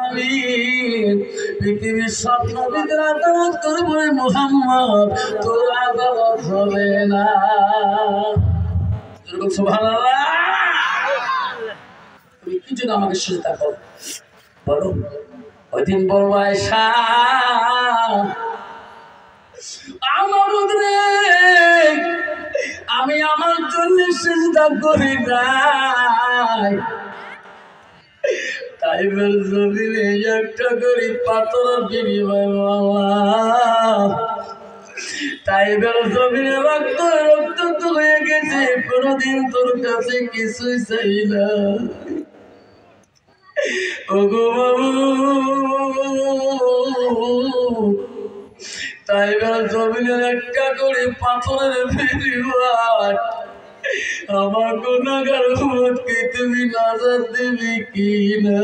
আলামিন পৃথিবীর সব নবীদের আদালত করবে মুহাম্মদ তোর আদালত হবে না। সুবহানাল্লাহ। তুমি কি জন্য আমাকে চিন্তা করো বলো? ওই দিন বলবো আয়েশা আমার আমি আমার জন্য চিন্তা করি নাই, তাই জমিনে একটা করে পাথর বিনিময় তাই জমিনে রক্ত রক্ত হয়ে গেছে, কোনদিন তোর কাছে কিছুই চাই না। ওগো বাবু তাই জমিনের একটা করে পাথরের বিনিময় আমার গুনাহগার উম্মতকে তুমি নাজাত দিবি কিনা?